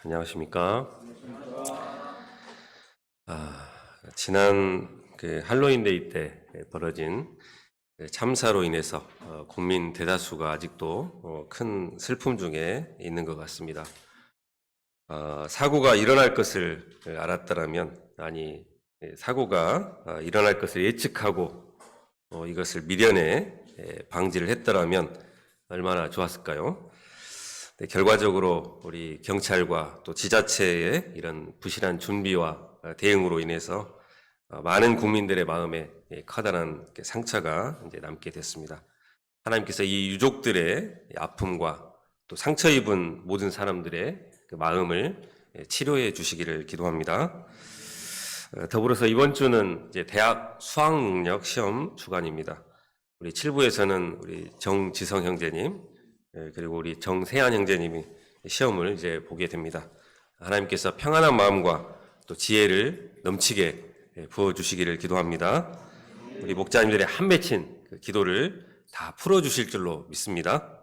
안녕하십니까? 지난 할로윈데이 때 벌어진 참사로 인해서 국민 대다수가 아직도 큰 슬픔 중에 있는 것 같습니다. 사고가 일어날 것을 알았더라면, 사고가 일어날 것을 예측하고 이것을 미련에 방지를 했더라면 얼마나 좋았을까요? 결과적으로 우리 경찰과 또 지자체의 이런 부실한 준비와 대응으로 인해서 많은 국민들의 마음에 커다란 상처가 이제 남게 됐습니다. 하나님께서 이 유족들의 아픔과 또 상처 입은 모든 사람들의 그 마음을 치료해 주시기를 기도합니다. 더불어서 이번 주는 이제 대학 수학능력 시험 주간입니다. 우리 7부에서는 우리 정지성 형제님, 그리고 우리 정세한 형제님이 시험을 이제 보게 됩니다. 하나님께서 평안한 마음과 또 지혜를 넘치게 부어주시기를 기도합니다. 우리 목자님들의 한 맺힌 그 기도를 다 풀어주실 줄로 믿습니다.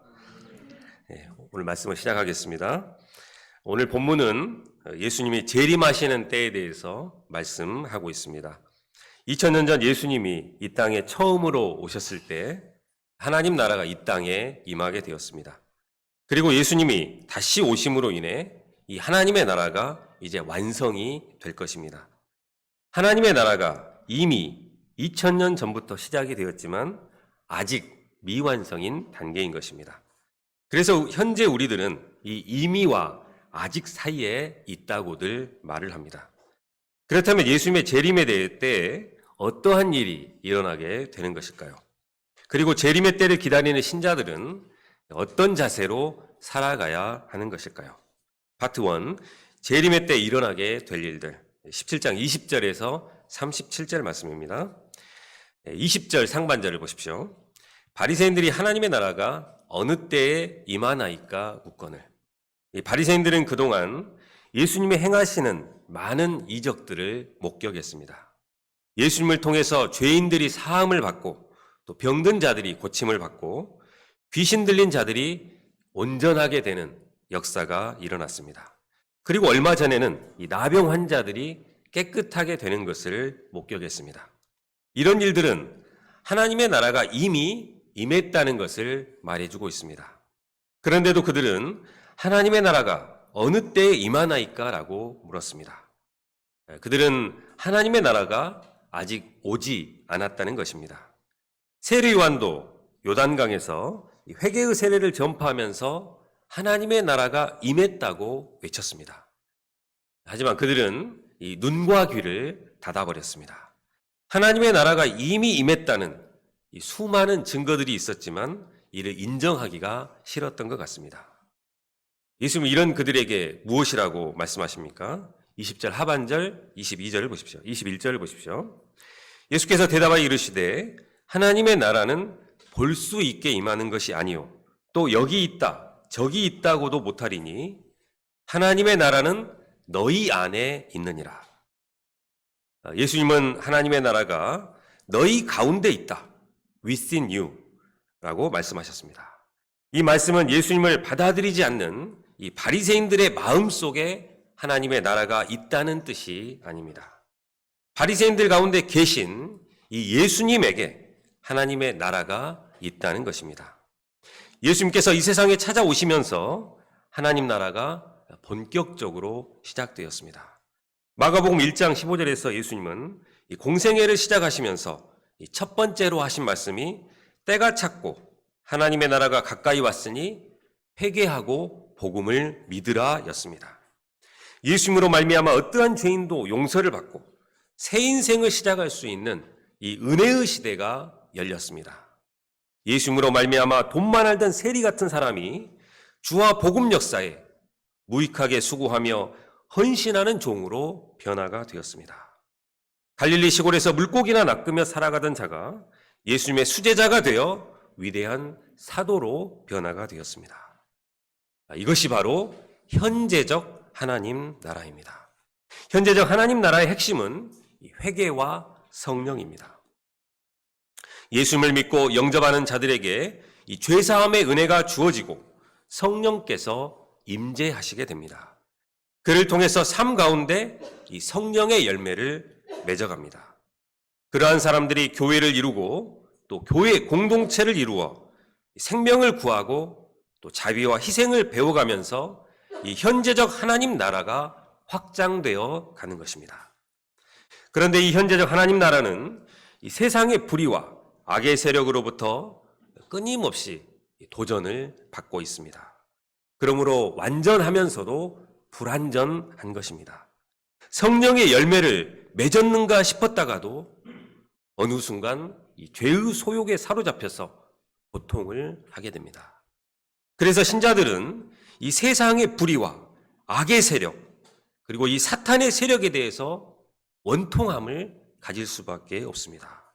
오늘 말씀을 시작하겠습니다. 오늘 본문은 예수님이 재림하시는 때에 대해서 말씀하고 있습니다. 2000년 전 예수님이 이 땅에 처음으로 오셨을 때 하나님 나라가 이 땅에 임하게 되었습니다. 그리고 예수님이 다시 오심으로 인해 이 하나님의 나라가 이제 완성이 될 것입니다. 하나님의 나라가 이미 2000년 전부터 시작이 되었지만 아직 미완성인 단계인 것입니다. 그래서 현재 우리들은 이 이미와 아직 사이에 있다고들 말을 합니다. 그렇다면 예수님의 재림에 대해 때 어떠한 일이 일어나게 되는 것일까요? 그리고 재림의 때를 기다리는 신자들은 어떤 자세로 살아가야 하는 것일까요? 파트 1, 재림의 때 일어나게 될 일들, 17장 20절에서 37절 말씀입니다. 20절 상반절을 보십시오. 바리새인들이 하나님의 나라가 어느 때에 임하나이까 묻거늘. 이 바리새인들은 그동안 예수님이 행하시는 많은 이적들을 목격했습니다. 예수님을 통해서 죄인들이 사함을 받고 또 병든 자들이 고침을 받고 귀신 들린 자들이 온전하게 되는 역사가 일어났습니다. 그리고 얼마 전에는 이 나병 환자들이 깨끗하게 되는 것을 목격했습니다. 이런 일들은 하나님의 나라가 이미 임했다는 것을 말해주고 있습니다. 그런데도 그들은 하나님의 나라가 어느 때에 임하나이까 라고 물었습니다. 그들은 하나님의 나라가 아직 오지 않았다는 것입니다. 세례 요한도 요단강에서 회개의 세례를 전파하면서 하나님의 나라가 임했다고 외쳤습니다. 하지만 그들은 이 눈과 귀를 닫아버렸습니다. 하나님의 나라가 이미 임했다는 이 수많은 증거들이 있었지만 이를 인정하기가 싫었던 것 같습니다. 예수님은 이런 그들에게 무엇이라고 말씀하십니까? 20절 하반절 22절을 보십시오. 21절을 보십시오. 예수께서 대답하여 이르시되 하나님의 나라는 볼 수 있게 임하는 것이 아니요 또 여기 있다 저기 있다고도 못하리니 하나님의 나라는 너희 안에 있느니라. 예수님은 하나님의 나라가 너희 가운데 있다, within you 라고 말씀하셨습니다. 이 말씀은 예수님을 받아들이지 않는 이 바리새인들의 마음속에 하나님의 나라가 있다는 뜻이 아닙니다. 바리새인들 가운데 계신 이 예수님에게 하나님의 나라가 있다는 것입니다. 예수님께서 이 세상에 찾아오시면서 하나님 나라가 본격적으로 시작되었습니다. 마가복음 1장 15절에서 예수님은 이 공생애를 시작하시면서 이 첫 번째로 하신 말씀이 때가 찼고 하나님의 나라가 가까이 왔으니 회개하고 복음을 믿으라 였습니다. 예수님으로 말미암아 어떠한 죄인도 용서를 받고 새 인생을 시작할 수 있는 이 은혜의 시대가 열렸습니다. 예수님으로 말미암아 돈만 알던 세리 같은 사람이 주와 복음 역사에 무익하게 수고하며 헌신하는 종으로 변화가 되었습니다. 갈릴리 시골에서 물고기나 낚으며 살아가던 자가 예수님의 수제자가 되어 위대한 사도로 변화가 되었습니다. 이것이 바로 현재적 하나님 나라입니다. 현재적 하나님 나라의 핵심은 회개와 성령입니다. 예수님을 믿고 영접하는 자들에게 이 죄사함의 은혜가 주어지고 성령께서 임재하시게 됩니다. 그를 통해서 삶 가운데 이 성령의 열매를 맺어갑니다. 그러한 사람들이 교회를 이루고 또 교회 공동체를 이루어 생명을 구하고 또 자비와 희생을 배워가면서 이 현재적 하나님 나라가 확장되어 가는 것입니다. 그런데 이 현재적 하나님 나라는 이 세상의 불의와 악의 세력으로부터 끊임없이 도전을 받고 있습니다. 그러므로 완전하면서도 불완전한 것입니다. 성령의 열매를 맺었는가 싶었다가도 어느 순간 이 죄의 소욕에 사로잡혀서 고통을 하게 됩니다. 그래서 신자들은 이 세상의 불의와 악의 세력, 그리고 이 사탄의 세력에 대해서 원통함을 가질 수밖에 없습니다.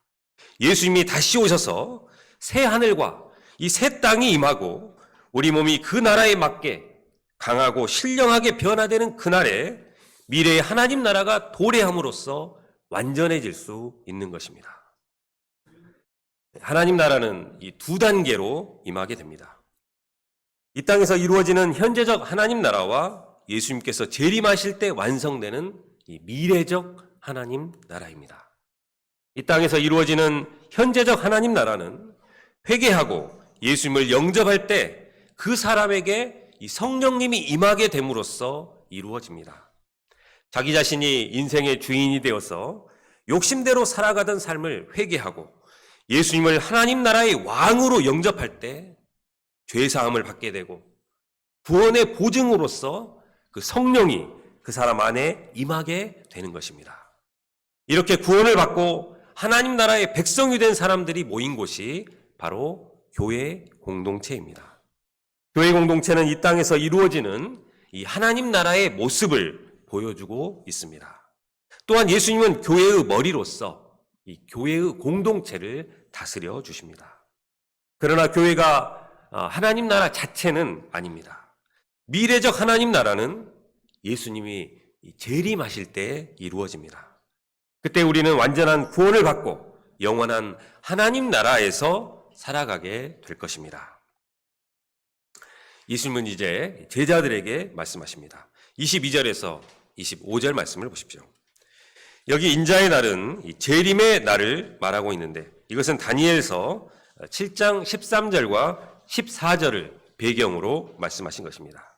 예수님이 다시 오셔서 새 하늘과 이 새 땅이 임하고 우리 몸이 그 나라에 맞게 강하고 신령하게 변화되는 그날에 미래의 하나님 나라가 도래함으로써 완전해질 수 있는 것입니다. 하나님 나라는 이 두 단계로 임하게 됩니다. 이 땅에서 이루어지는 현재적 하나님 나라와 예수님께서 재림하실 때 완성되는 이 미래적 하나님 나라입니다. 이 땅에서 이루어지는 현재적 하나님 나라는 회개하고 예수님을 영접할 때 그 사람에게 이 성령님이 임하게 됨으로써 이루어집니다. 자기 자신이 인생의 주인이 되어서 욕심대로 살아가던 삶을 회개하고 예수님을 하나님 나라의 왕으로 영접할 때 죄사함을 받게 되고 구원의 보증으로서 그 성령이 그 사람 안에 임하게 되는 것입니다. 이렇게 구원을 받고 하나님 나라의 백성이 된 사람들이 모인 곳이 바로 교회 공동체입니다. 교회 공동체는 이 땅에서 이루어지는 이 하나님 나라의 모습을 보여주고 있습니다. 또한 예수님은 교회의 머리로서 이 교회의 공동체를 다스려 주십니다. 그러나 교회가 하나님 나라 자체는 아닙니다. 미래적 하나님 나라는 예수님이 재림하실 때 이루어집니다. 그때 우리는 완전한 구원을 받고 영원한 하나님 나라에서 살아가게 될 것입니다. 예수님은 이제 제자들에게 말씀하십니다. 22절에서 25절 말씀을 보십시오. 여기 인자의 날은 재림의 날을 말하고 있는데 이것은 다니엘서 7장 13절과 14절을 배경으로 말씀하신 것입니다.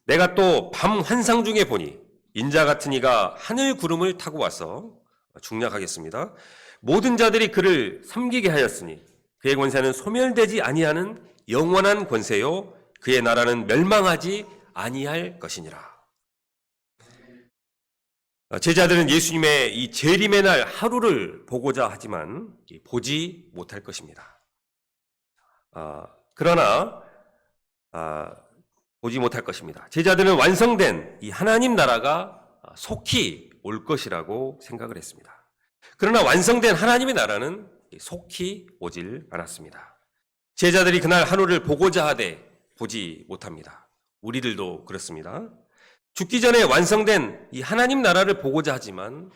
내가 또 밤 환상 중에 보니 인자 같은 이가 하늘 구름을 타고 와서 중략하겠습니다. 모든 자들이 그를 섬기게 하였으니 그의 권세는 소멸되지 아니하는 영원한 권세요 그의 나라는 멸망하지 아니할 것이니라. 제자들은 예수님의 이 재림의 날 하루를 보고자 하지만 보지 못할 것입니다. 그러나 보지 못할 것입니다. 제자들은 완성된 이 하나님 나라가 속히 올 것이라고 생각을 했습니다. 그러나 완성된 하나님의 나라는 속히 오질 않았습니다. 제자들이 그날 하루를 보고자 하되 보지 못합니다. 우리들도 그렇습니다. 죽기 전에 완성된 이 하나님 나라를 보고자 하지만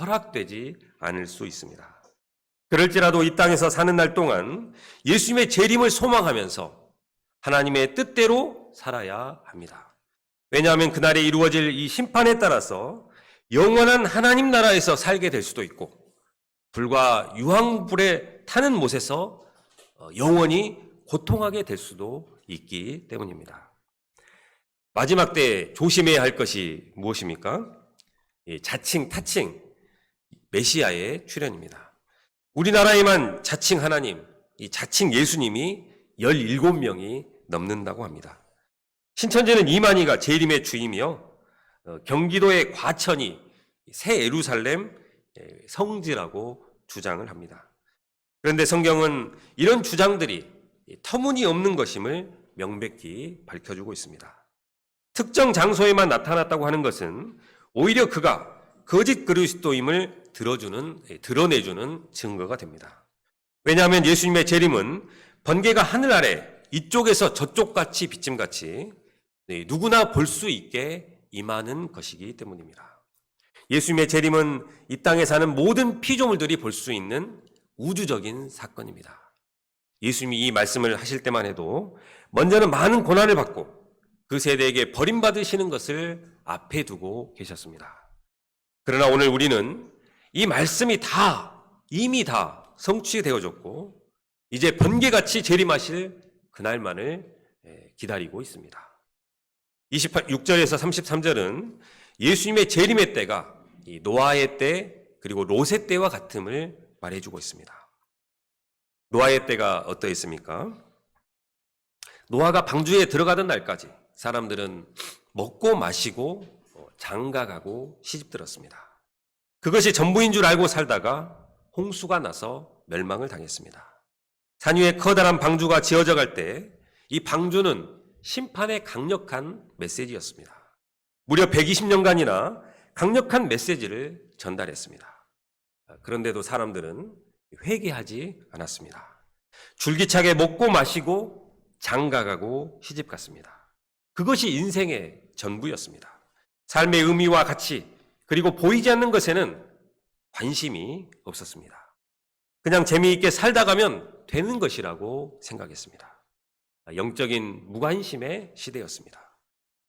허락되지 않을 수 있습니다. 그럴지라도 이 땅에서 사는 날 동안 예수님의 재림을 소망하면서 하나님의 뜻대로 살아야 합니다. 왜냐하면 그날에 이루어질 이 심판에 따라서 영원한 하나님 나라에서 살게 될 수도 있고 불과 유황불에 타는 못에서 영원히 고통하게 될 수도 있기 때문입니다. 마지막 때 조심해야 할 것이 무엇입니까? 자칭 타칭 메시아의 출현입니다. 우리나라에만 자칭 하나님, 이 자칭 예수님이 17명이 넘는다고 합니다. 신천지는 이만희가 재림의 주임이요, 경기도의 과천이 새 예루살렘 성지라고 주장을 합니다. 그런데 성경은 이런 주장들이 터무니없는 것임을 명백히 밝혀주고 있습니다. 특정 장소에만 나타났다고 하는 것은 오히려 그가 거짓 그리스도임을 드러내주는 증거가 됩니다. 왜냐하면 예수님의 재림은 번개가 하늘 아래 이쪽에서 저쪽같이 비침같이 누구나 볼 수 있게 임하는 것이기 때문입니다. 예수님의 재림은 이 땅에 사는 모든 피조물들이 볼 수 있는 우주적인 사건입니다. 예수님이 이 말씀을 하실 때만 해도 먼저는 많은 고난을 받고 그 세대에게 버림받으시는 것을 앞에 두고 계셨습니다. 그러나 오늘 우리는 이 말씀이 이미 다 성취되어졌고 이제 번개같이 재림하실 그날만을 기다리고 있습니다. 26절에서 33절은 예수님의 재림의 때가 이 노아의 때 그리고 롯의 때와 같음을 말해주고 있습니다. 노아의 때가 어떠했습니까? 노아가 방주에 들어가던 날까지 사람들은 먹고 마시고 장가가고 시집들었습니다. 그것이 전부인 줄 알고 살다가 홍수가 나서 멸망을 당했습니다. 산 위에 커다란 방주가 지어져 갈 때 이 방주는 심판의 강력한 메시지였습니다. 무려 120년간이나 강력한 메시지를 전달했습니다. 그런데도 사람들은 회개하지 않았습니다. 줄기차게 먹고 마시고 장가가고 시집갔습니다. 그것이 인생의 전부였습니다. 삶의 의미와 가치 그리고 보이지 않는 것에는 관심이 없었습니다. 그냥 재미있게 살다 가면 되는 것이라고 생각했습니다. 영적인 무관심의 시대였습니다.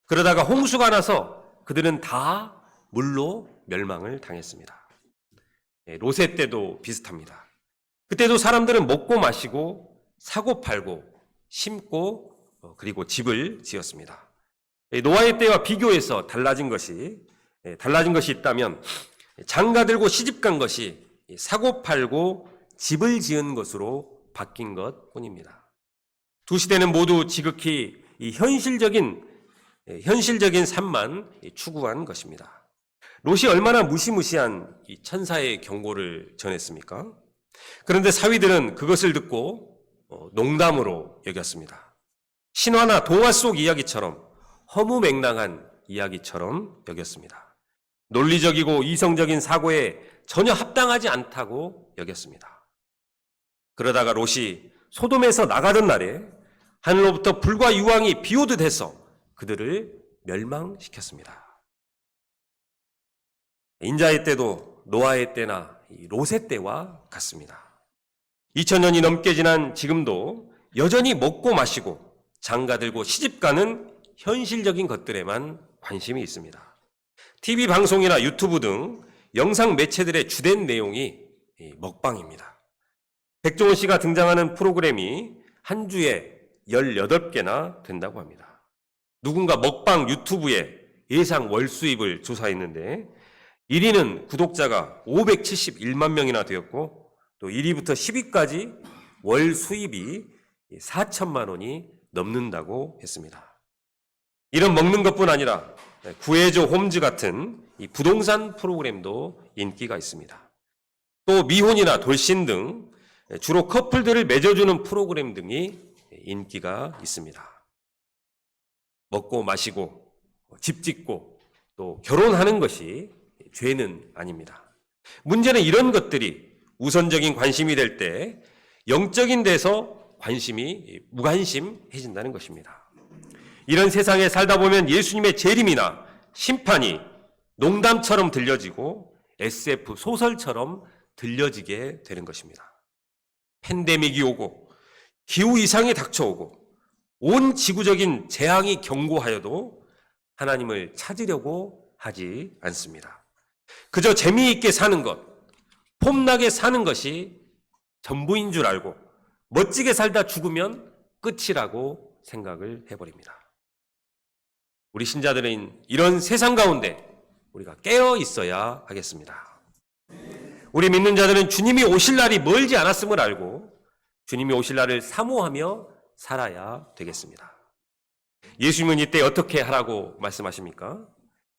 그러다가 홍수가 나서 그들은 다 물로 멸망을 당했습니다. 롯의 때도 비슷합니다. 그때도 사람들은 먹고 마시고 사고 팔고 심고 그리고 집을 지었습니다. 노아의 때와 비교해서 달라진 것이 있다면 장가 들고 시집간 것이 사고 팔고 집을 지은 것으로 바뀐 것뿐입니다. 두 시대는 모두 지극히 현실적인 삶만 추구한 것입니다. 롯이 얼마나 무시무시한 이 천사의 경고를 전했습니까? 그런데 사위들은 그것을 듣고 농담으로 여겼습니다. 신화나 동화 속 이야기처럼 허무맹랑한 이야기처럼 여겼습니다. 논리적이고 이성적인 사고에 전혀 합당하지 않다고 여겼습니다. 그러다가 롯이 소돔에서 나가던 날에 하늘로부터 불과 유황이 비오듯 해서 그들을 멸망시켰습니다. 인자의 때도 노아의 때나 롯의 때와 같습니다. 2000년이 넘게 지난 지금도 여전히 먹고 마시고 장가들고 시집가는 현실적인 것들에만 관심이 있습니다. TV 방송이나 유튜브 등 영상 매체들의 주된 내용이 먹방입니다. 백종원 씨가 등장하는 프로그램이 한 주에 18개나 된다고 합니다. 누군가 먹방 유튜브에 예상 월 수입을 조사했는데 1위는 구독자가 571만 명이나 되었고 또 1위부터 10위까지 월 수입이 4천만 원이 넘는다고 했습니다. 이런 먹는 것뿐 아니라 구해줘 홈즈 같은 이 부동산 프로그램도 인기가 있습니다. 또 미혼이나 돌싱 등 주로 커플들을 맺어주는 프로그램 등이 인기가 있습니다. 먹고 마시고 집 짓고 또 결혼하는 것이 죄는 아닙니다. 문제는 이런 것들이 우선적인 관심이 될 때 영적인 데서 관심이 무관심해진다는 것입니다. 이런 세상에 살다 보면 예수님의 재림이나 심판이 농담처럼 들려지고 SF 소설처럼 들려지게 되는 것입니다. 팬데믹이 오고 기후 이상이 닥쳐오고 온 지구적인 재앙이 경고하여도 하나님을 찾으려고 하지 않습니다. 그저 재미있게 사는 것, 폼나게 사는 것이 전부인 줄 알고 멋지게 살다 죽으면 끝이라고 생각을 해버립니다. 우리 신자들은 이런 세상 가운데 우리가 깨어 있어야 하겠습니다. 우리 믿는 자들은 주님이 오실 날이 멀지 않았음을 알고 주님이 오실 날을 사모하며 살아야 되겠습니다. 예수님은 이때 어떻게 하라고 말씀하십니까?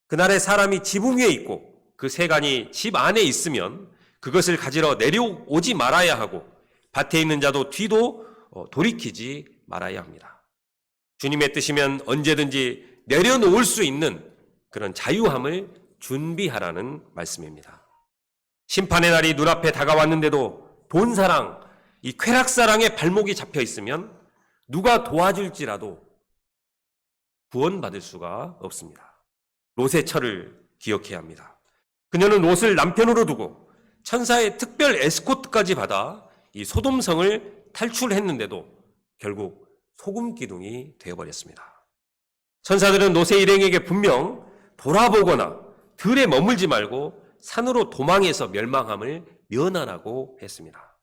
그날에 사람이 지붕 위에 있고 그 세간이 집 안에 있으면 그것을 가지러 내려오지 말아야 하고 밭에 있는 자도 뒤도 돌이키지 말아야 합니다. 주님의 뜻이면 언제든지 내려놓을 수 있는 그런 자유함을 준비하라는 말씀입니다. 심판의 날이 눈앞에 다가왔는데도 돈사랑, 이 쾌락사랑의 발목이 잡혀 있으면 누가 도와줄지라도 구원받을 수가 없습니다. 롯의 철을 기억해야 합니다. 그녀는 롯을 남편으로 두고 천사의 특별 에스코트까지 받아 이 소돔성을 탈출했는데도 결국 소금 기둥이 되어버렸습니다. 천사들은 롯의 일행에게 분명 돌아보거나 들에 머물지 말고 산으로 도망해서 멸망함을 면하라고 했습니다.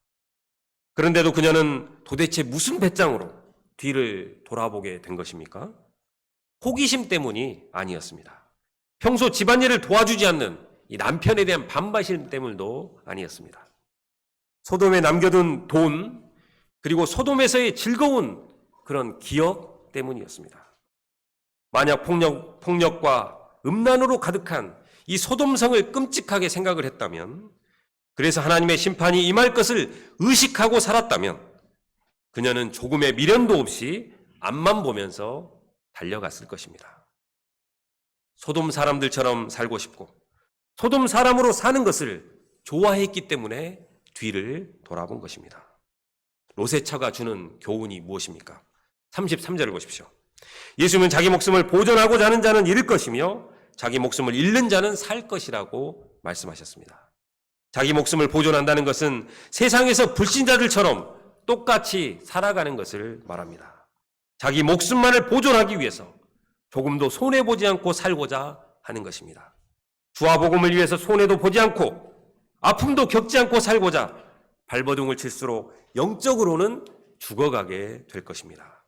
그런데도 그녀는 도대체 무슨 배짱으로 뒤를 돌아보게 된 것입니까? 호기심 때문이 아니었습니다. 평소 집안일을 도와주지 않는 이 남편에 대한 반발심 때문도 아니었습니다. 소돔에 남겨둔 돈, 그리고 소돔에서의 즐거운 그런 기억 때문이었습니다. 만약 폭력과 음란으로 가득한 이 소돔성을 끔찍하게 생각을 했다면, 그래서 하나님의 심판이 임할 것을 의식하고 살았다면 그녀는 조금의 미련도 없이 앞만 보면서 달려갔을 것입니다. 소돔 사람들처럼 살고 싶고 소돔 사람으로 사는 것을 좋아했기 때문에 뒤를 돌아본 것입니다. 롯의 처가 주는 교훈이 무엇입니까? 33절을 보십시오. 예수님은 자기 목숨을 보존하고자 하는 자는 잃을 것이며 자기 목숨을 잃는 자는 살 것이라고 말씀하셨습니다. 자기 목숨을 보존한다는 것은 세상에서 불신자들처럼 똑같이 살아가는 것을 말합니다. 자기 목숨만을 보존하기 위해서 조금도 손해보지 않고 살고자 하는 것입니다. 주와 복음을 위해서 손해도 보지 않고 아픔도 겪지 않고 살고자 발버둥을 칠수록 영적으로는 죽어가게 될 것입니다.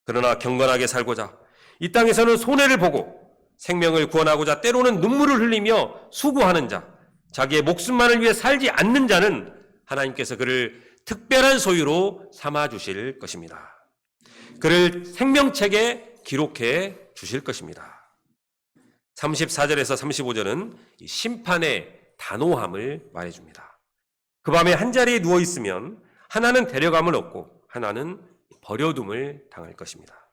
그러나 경건하게 살고자 이 땅에서는 손해를 보고 생명을 구원하고자 때로는 눈물을 흘리며 수고하는 자, 자기의 목숨만을 위해 살지 않는 자는 하나님께서 그를 특별한 소유로 삼아주실 것입니다. 그를 생명책에 기록해 주실 것입니다. 34절에서 35절은 심판의 단호함을 말해줍니다. 그 밤에 한 자리에 누워있으면 하나는 데려감을 얻고 하나는 버려둠을 당할 것입니다.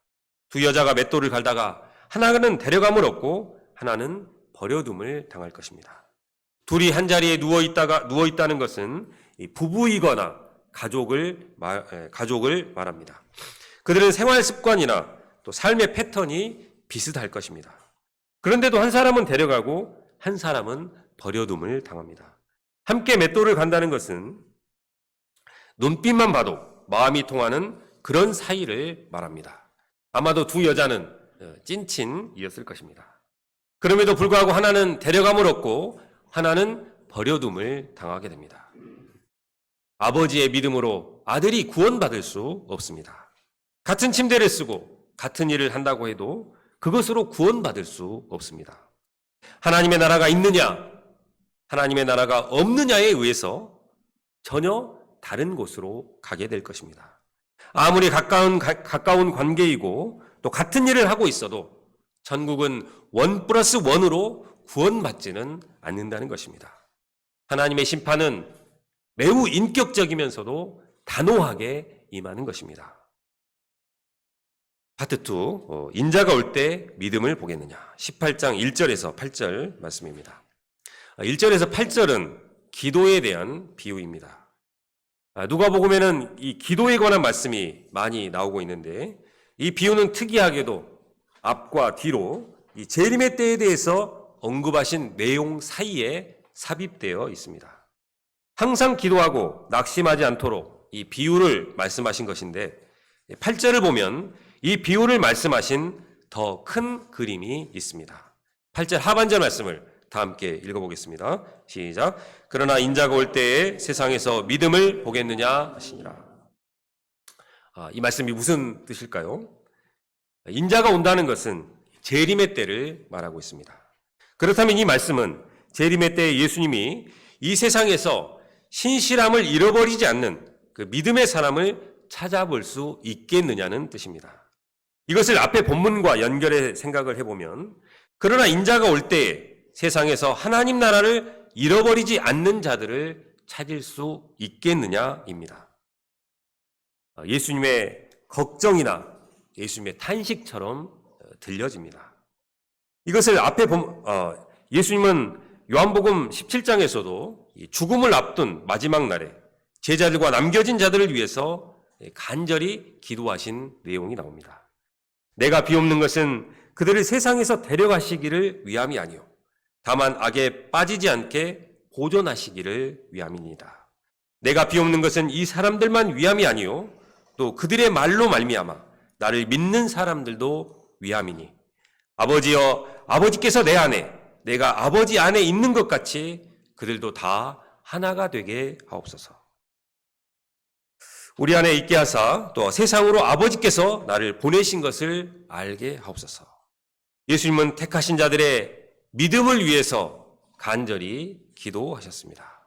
두 여자가 맷돌을 갈다가 하나는 데려감을 얻고 하나는 버려둠을 당할 것입니다. 둘이 한 자리에 누워있다는 것은 부부이거나 가족을 말합니다. 그들은 생활 습관이나 또 삶의 패턴이 비슷할 것입니다. 그런데도 한 사람은 데려가고 한 사람은 버려둠을 당합니다. 함께 맷돌을 간다는 것은 눈빛만 봐도 마음이 통하는 그런 사이를 말합니다. 아마도 두 여자는 찐친이었을 것입니다. 그럼에도 불구하고 하나는 데려감을 얻고 하나는 버려둠을 당하게 됩니다. 아버지의 믿음으로 아들이 구원받을 수 없습니다. 같은 침대를 쓰고 같은 일을 한다고 해도 그것으로 구원받을 수 없습니다. 하나님의 나라가 있느냐, 하나님의 나라가 없느냐에 의해서 전혀 다른 곳으로 가게 될 것입니다. 아무리 가까운 관계이고 또 같은 일을 하고 있어도 전국은 1+1으로 구원받지는 않는다는 것입니다. 하나님의 심판은 매우 인격적이면서도 단호하게 임하는 것입니다. 파트 2, 인자가 올 때 믿음을 보겠느냐. 18장 1절에서 8절 말씀입니다. 1절에서 8절은 기도에 대한 비유입니다. 누가복음에는 이 기도에 관한 말씀이 많이 나오고 있는데 이 비유는 특이하게도 앞과 뒤로 이 재림의 때에 대해서 언급하신 내용 사이에 삽입되어 있습니다. 항상 기도하고 낙심하지 않도록 이 비유를 말씀하신 것인데 8절을 보면 이 비유를 말씀하신 더 큰 그림이 있습니다. 8절 하반절 말씀을 다 함께 읽어보겠습니다. 시작. 그러나 인자가 올 때에 세상에서 믿음을 보겠느냐 하시니라. 이 말씀이 무슨 뜻일까요? 인자가 온다는 것은 재림의 때를 말하고 있습니다. 그렇다면 이 말씀은 재림의 때에 예수님이 이 세상에서 신실함을 잃어버리지 않는 그 믿음의 사람을 찾아볼 수 있겠느냐는 뜻입니다. 이것을 앞에 본문과 연결해 생각을 해보면 그러나 인자가 올 때에 세상에서 하나님 나라를 잃어버리지 않는 자들을 찾을 수 있겠느냐입니다. 예수님의 걱정이나 예수님의 탄식처럼 들려집니다. 이것을 앞에 예수님은 요한복음 17장에서도 죽음을 앞둔 마지막 날에 제자들과 남겨진 자들을 위해서 간절히 기도하신 내용이 나옵니다. 내가 비옵는 것은 그들을 세상에서 데려가시기를 위함이 아니요 다만 악에 빠지지 않게 보존하시기를 위함이니이다. 내가 비옵는 것은 이 사람들만 위함이 아니요 또 그들의 말로 말미암아 나를 믿는 사람들도 위함이니 아버지여, 아버지께서 내 안에, 내가 아버지 안에 있는 것 같이 그들도 다 하나가 되게 하옵소서. 우리 안에 있게 하사 또 세상으로 아버지께서 나를 보내신 것을 알게 하옵소서. 예수님은 택하신 자들의 믿음을 위해서 간절히 기도하셨습니다.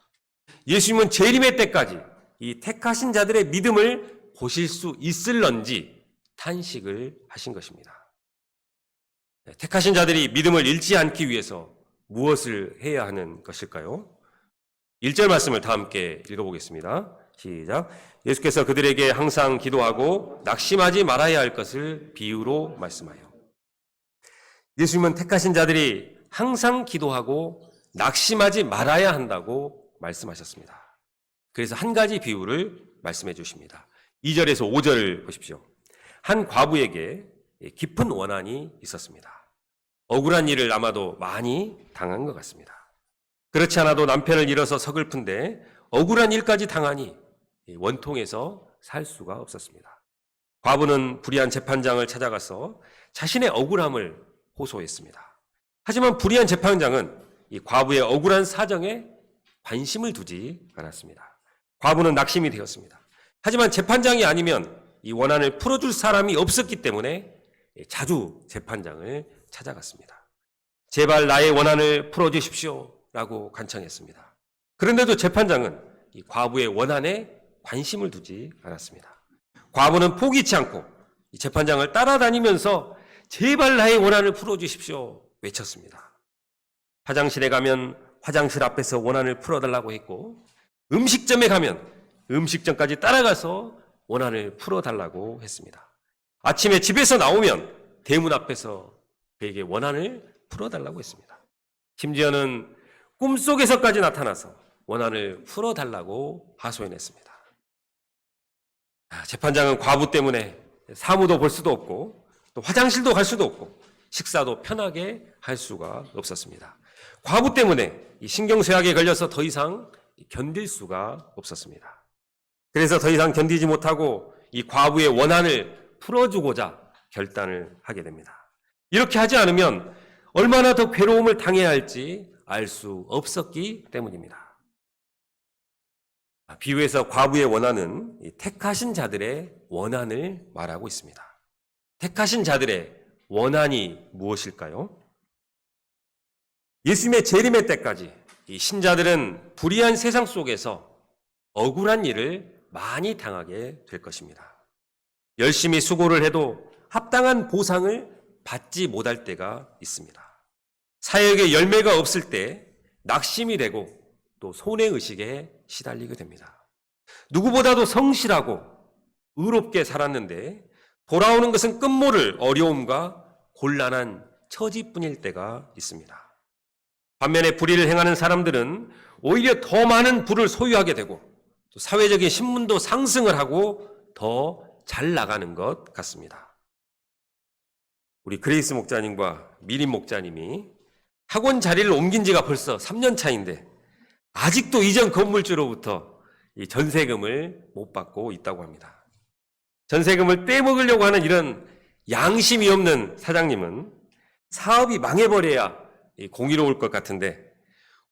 예수님은 재림의 때까지 이 택하신 자들의 믿음을 보실 수 있을런지 탄식을 하신 것입니다. 택하신 자들이 믿음을 잃지 않기 위해서 무엇을 해야 하는 것일까요? 1절 말씀을 다 함께 읽어보겠습니다. 시작. 예수께서 그들에게 항상 기도하고 낙심하지 말아야 할 것을 비유로 말씀하여. 예수님은 택하신 자들이 항상 기도하고 낙심하지 말아야 한다고 말씀하셨습니다. 그래서 한 가지 비유를 말씀해 주십니다. 2절에서 5절을 보십시오. 한 과부에게 깊은 원한이 있었습니다. 억울한 일을 아마도 많이 당한 것 같습니다. 그렇지 않아도 남편을 잃어서 서글픈데 억울한 일까지 당하니 원통에서 살 수가 없었습니다. 과부는 불의한 재판장을 찾아가서 자신의 억울함을 호소했습니다. 하지만 불의한 재판장은 이 과부의 억울한 사정에 관심을 두지 않았습니다. 과부는 낙심이 되었습니다. 하지만 재판장이 아니면 이 원한을 풀어줄 사람이 없었기 때문에 자주 재판장을 찾아갔습니다. 제발 나의 원한을 풀어주십시오 라고 간청했습니다. 그런데도 재판장은 이 과부의 원한에 관심을 두지 않았습니다. 과부는 포기치 않고 이 재판장을 따라다니면서 제발 나의 원한을 풀어주십시오 외쳤습니다. 화장실에 가면 화장실 앞에서 원한을 풀어달라고 했고, 음식점에 가면 음식점까지 따라가서 원한을 풀어달라고 했습니다. 아침에 집에서 나오면 대문 앞에서 그에게 원한을 풀어달라고 했습니다. 심지어는 꿈속에서까지 나타나서 원한을 풀어달라고 하소연했습니다. 재판장은 과부 때문에 사무도 볼 수도 없고 또 화장실도 갈 수도 없고 식사도 편하게 할 수가 없었습니다. 과부 때문에 이 신경쇠약에 걸려서 더 이상 견딜 수가 없었습니다. 그래서 더 이상 견디지 못하고 이 과부의 원한을 풀어주고자 결단을 하게 됩니다. 이렇게 하지 않으면 얼마나 더 괴로움을 당해야 할지 알 수 없었기 때문입니다. 비유에서 과부의 원한은 택하신 자들의 원한을 말하고 있습니다. 택하신 자들의 원한이 무엇일까요? 예수님의 재림의 때까지 이 신자들은 불의한 세상 속에서 억울한 일을 많이 당하게 될 것입니다. 열심히 수고를 해도 합당한 보상을 받지 못할 때가 있습니다. 사역에 열매가 없을 때 낙심이 되고 또 손해의식에 시달리게 됩니다. 누구보다도 성실하고 의롭게 살았는데 돌아오는 것은 끝모를 어려움과 곤란한 처지뿐일 때가 있습니다. 반면에 불의를 행하는 사람들은 오히려 더 많은 부를 소유하게 되고 또 사회적인 신분도 상승을 하고 더 잘 나가는 것 같습니다. 우리 그레이스 목자님과 미림 목자님이 학원 자리를 옮긴 지가 벌써 3년 차인데 아직도 이전 건물주로부터 이 전세금을 못 받고 있다고 합니다. 전세금을 떼먹으려고 하는 이런 양심이 없는 사장님은 사업이 망해버려야 공의로울 것 같은데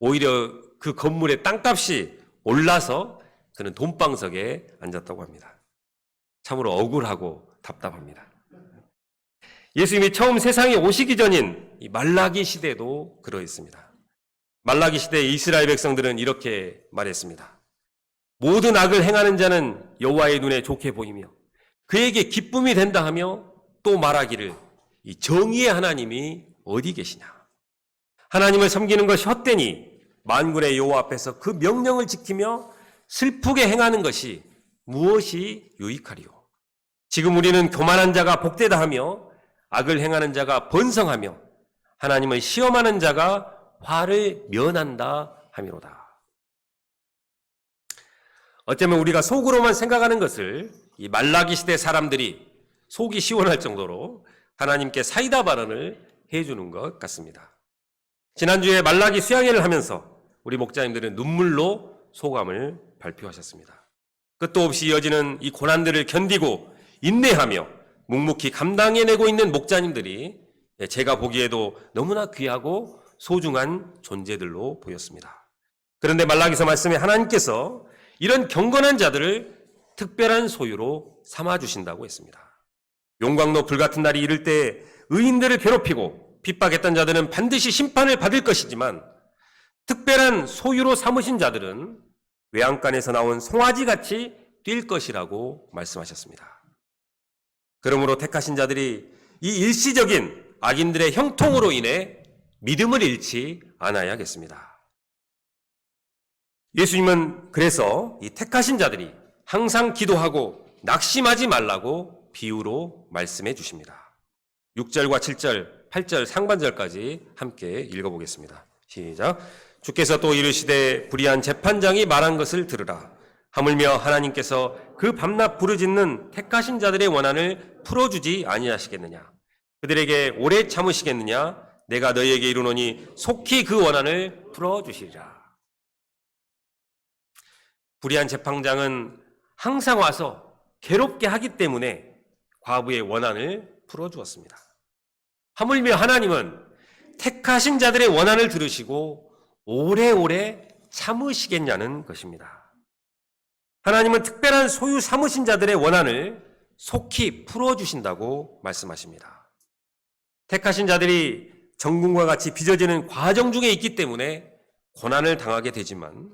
오히려 그 건물의 땅값이 올라서 그는 돈방석에 앉았다고 합니다. 참으로 억울하고 답답합니다. 예수님이 처음 세상에 오시기 전인 이 말라기 시대도 그러했습니다. 말라기 시대의 이스라엘 백성들은 이렇게 말했습니다. 모든 악을 행하는 자는 여호와의 눈에 좋게 보이며 그에게 기쁨이 된다 하며 또 말하기를 이 정의의 하나님이 어디 계시냐. 하나님을 섬기는 것이 헛되니 만군의 여호와 앞에서 그 명령을 지키며 슬프게 행하는 것이 무엇이 유익하리요. 지금 우리는 교만한 자가 복되다 하며 악을 행하는 자가 번성하며 하나님을 시험하는 자가 화를 면한다 함이로다. 어쩌면 우리가 속으로만 생각하는 것을 이 말라기 시대 사람들이 속이 시원할 정도로 하나님께 사이다 발언을 해주는 것 같습니다. 지난주에 말라기 수양회를 하면서 우리 목자님들은 눈물로 소감을 발표하셨습니다. 끝도 없이 이어지는 이 고난들을 견디고 인내하며 묵묵히 감당해내고 있는 목자님들이 제가 보기에도 너무나 귀하고 소중한 존재들로 보였습니다. 그런데 말라기서 말씀에 하나님께서 이런 경건한 자들을 특별한 소유로 삼아주신다고 했습니다. 용광로 불같은 날이 이를 때 의인들을 괴롭히고 핍박했던 자들은 반드시 심판을 받을 것이지만 특별한 소유로 삼으신 자들은 외양간에서 나온 송아지같이 뛸 것이라고 말씀하셨습니다. 그러므로 택하신 자들이 이 일시적인 악인들의 형통으로 인해 믿음을 잃지 않아야겠습니다. 예수님은 그래서 이 택하신 자들이 항상 기도하고 낙심하지 말라고 비유로 말씀해 주십니다. 6절과 7절, 8절 상반절까지 함께 읽어보겠습니다. 시작. 주께서 또 이르시되 불의한 재판장이 말한 것을 들으라. 하물며 하나님께서 그 밤낮 부르짖는 택하신 자들의 원한을 풀어주지 아니하시겠느냐. 그들에게 오래 참으시겠느냐. 내가 너희에게 이르노니 속히 그 원한을 풀어주시리라. 불의한 재판장은 항상 와서 괴롭게 하기 때문에 과부의 원한을 풀어주었습니다. 하물며 하나님은 택하신 자들의 원한을 들으시고 오래오래 참으시겠냐는 것입니다. 하나님은 특별한 소유 삼으신 자들의 원한을 속히 풀어주신다고 말씀하십니다. 택하신 자들이 정금과 같이 빚어지는 과정 중에 있기 때문에 고난을 당하게 되지만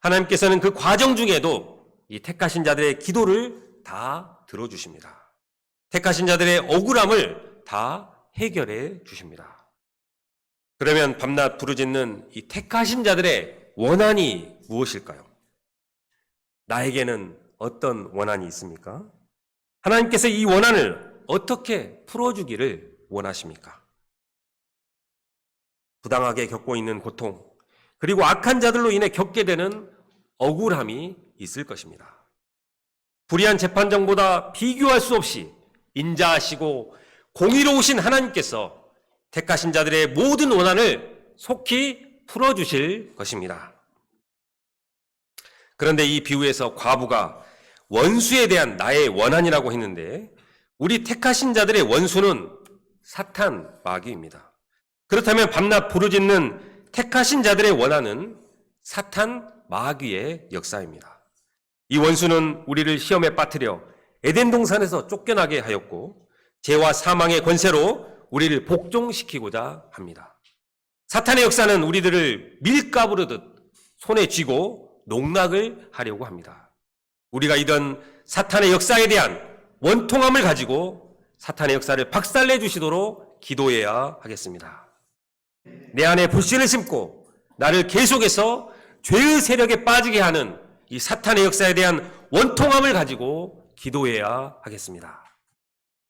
하나님께서는 그 과정 중에도 이 택하신 자들의 기도를 다 들어주십니다. 택하신 자들의 억울함을 다 해결해 주십니다. 그러면 밤낮 부르짖는 이 택하신 자들의 원한이 무엇일까요? 나에게는 어떤 원한이 있습니까? 하나님께서 이 원한을 어떻게 풀어주기를 원하십니까? 부당하게 겪고 있는 고통, 그리고 악한 자들로 인해 겪게 되는 억울함이 있을 것입니다. 불의한 재판장보다 비교할 수 없이 인자하시고 공의로우신 하나님께서 택하신 자들의 모든 원한을 속히 풀어주실 것입니다. 그런데 이 비유에서 과부가 원수에 대한 나의 원한이라고 했는데 우리 택하신 자들의 원수는 사탄, 마귀입니다. 그렇다면 밤낮 부르짖는 택하신 자들의 원한은 사탄, 마귀의 역사입니다. 이 원수는 우리를 시험에 빠뜨려 에덴 동산에서 쫓겨나게 하였고 죄와 사망의 권세로 우리를 복종시키고자 합니다. 사탄의 역사는 우리들을 밀가부르듯 손에 쥐고 농락을 하려고 합니다. 우리가 이런 사탄의 역사에 대한 원통함을 가지고 사탄의 역사를 박살내 주시도록 기도해야 하겠습니다. 내 안에 불신을 심고 나를 계속해서 죄의 세력에 빠지게 하는 이 사탄의 역사에 대한 원통함을 가지고 기도해야 하겠습니다.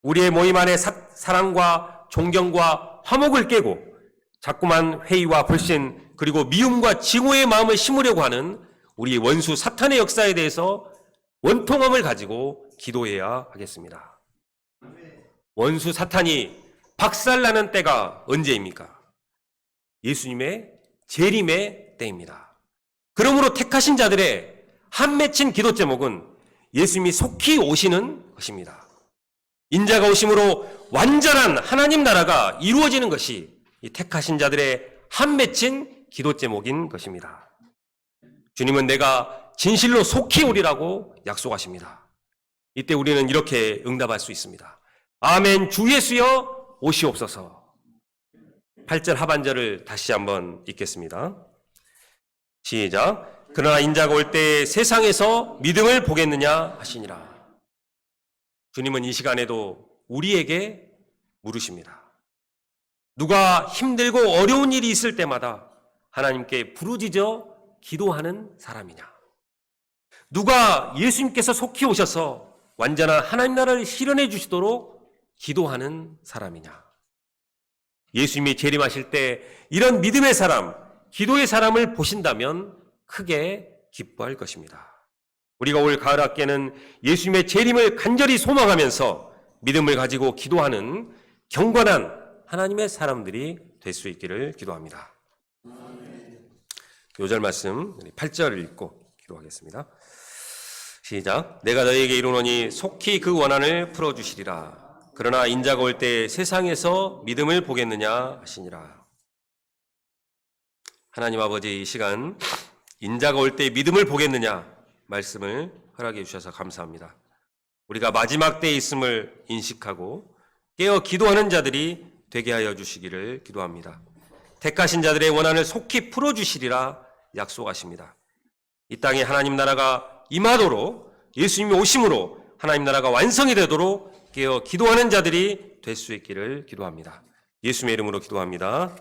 우리의 모임 안에 사랑과 존경과 화목을 깨고 자꾸만 회의와 불신 그리고 미움과 증오의 마음을 심으려고 하는 우리 원수 사탄의 역사에 대해서 원통함을 가지고 기도해야 하겠습니다. 원수 사탄이 박살나는 때가 언제입니까? 예수님의 재림의 때입니다. 그러므로 택하신 자들의 한 맺힌 기도 제목은 예수님이 속히 오시는 것입니다. 인자가 오심으로 완전한 하나님 나라가 이루어지는 것이 이 택하신 자들의 한 맺힌 기도 제목인 것입니다. 주님은 내가 진실로 속히 오리라고 약속하십니다. 이때 우리는 이렇게 응답할 수 있습니다. 아멘, 주 예수여 오시옵소서. 8절 하반절을 다시 한번 읽겠습니다. 시작. 그러나 인자가 올 때 세상에서 믿음을 보겠느냐 하시니라. 주님은 이 시간에도 우리에게 물으십니다. 누가 힘들고 어려운 일이 있을 때마다 하나님께 부르짖어 기도하는 사람이냐? 누가 예수님께서 속히 오셔서 완전한 하나님 나라를 실현해 주시도록 기도하는 사람이냐? 예수님이 재림하실 때 이런 믿음의 사람, 기도의 사람을 보신다면 크게 기뻐할 것입니다. 우리가 올 가을 학기에는 예수님의 재림을 간절히 소망하면서 믿음을 가지고 기도하는 경건한 하나님의 사람들이 될 수 있기를 기도합니다. 요절 말씀 8절을 읽고 기도하겠습니다. 시작. 내가 너희에게 이르노니 속히 그 원한을 풀어주시리라. 그러나 인자가 올 때 세상에서 믿음을 보겠느냐 하시니라. 하나님 아버지, 이 시간 인자가 올 때 믿음을 보겠느냐 말씀을 허락해 주셔서 감사합니다. 우리가 마지막 때에 있음을 인식하고 깨어 기도하는 자들이 되게 하여 주시기를 기도합니다. 택하신 자들의 원한을 속히 풀어주시리라 약속하십니다. 이 땅에 하나님 나라가 임하도록 예수님이 오심으로 하나님 나라가 완성이 되도록 깨어 기도하는 자들이 될 수 있기를 기도합니다. 예수님의 이름으로 기도합니다.